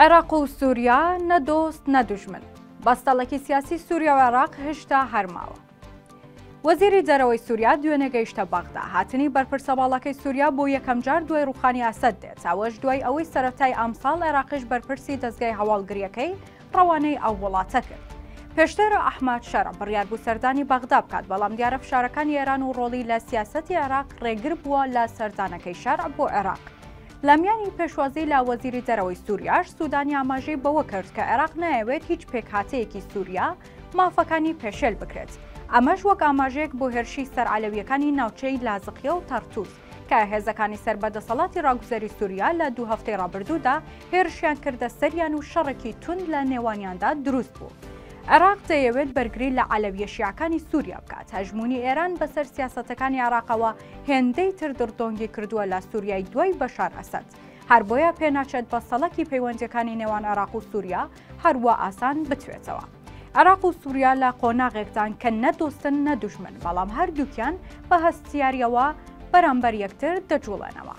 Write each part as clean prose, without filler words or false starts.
عێراق و سووریا نەدۆست نەدوژمن. بەستەڵێکی سیاسی سووریا و عێراق هێشتا هەرماوە. وەزیری دەرەوەی سووریا دوێنێ گەیشتە بەغدا. هاتنی بەرپرسە باڵەکەی سووریا بۆ یەکەم جار دوای ڕوخانی ئاسەد دێت. ئەوەش دوای ئەوەی سەرەتای ئەمساڵ عێراقیش بەرپرسی دەستگای هەواڵگریەکەی ڕەوانەی ئەو وڵاتە کرد. پێشتر ئەحمەد شەرە بڕیار بوو سەردانی بەغدا بکات، بەڵام دیارە فشارەکانی ئێران و ڕۆڵی لە سیاسەتی عێراق ڕێگر بووە لە سەردانەکەی شەرع بۆ عێراق. لەمیانی پێشوازی لە وەزیری دەرەوەی سووریاش سوودانی ئاماژەی بەوە کرد کە عێراق نایەوێت هیچ پێکهاتەیەکی سووریا مافەکانی پێشێل بکرێت. ئەمەش وەک ئاماژەیەک بۆ هێرشی سەرعەلەویەکانی ناوچەی لازقیە و تەرتوس کە هێزەکانی سەربەدەسەڵاتی ڕاگوزەری سووریا لە 2 هەفتەی ڕابردوودا هێرشیان کردە سەریان و شەڕێکی تند لە نێوانیاندا دروست بوو. عێراق دەیەوێت بەرگری لە عەلەویە شیعەکانی سووریا بکات. هەژمونی ئێران بەسەر سیاسەتەکانی عێراقەوە هێندەی تر دڕدۆنگی کردووە لە سووریای دوای بەشار ئەسەد. هەر بۆیە پێناچێت بەستەڵەکی پەیوەندیەکانی نێوان عێراق و سووریا هەروە ئاسان بتوێتەوە. عێراق و سووریا لە قۆناغێکدان کە نەدۆستن نەدوژمن، بەڵام هەردووکیان بە هەستیاریەوە بەرامبەر یەکتر دەجوڵێنەوە.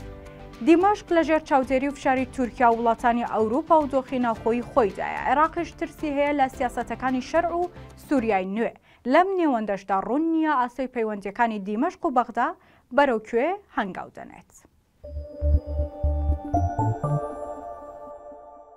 دیمەشق لەژێر چاودێری و فشاری تورکیا و وڵاتانی ئەوروپا و دۆخی ناوخۆیی خۆیدایە. عێراقیش ترسی هەیە لە سیاسەتەکانی شەرع و سووریای نوێ. لەم نێوەندەشدا ڕوون نییە ئاسۆی پەیوەندیەکانی دیمەشق و بەغدا بەرەو کوێ هەنگاو دەنێت.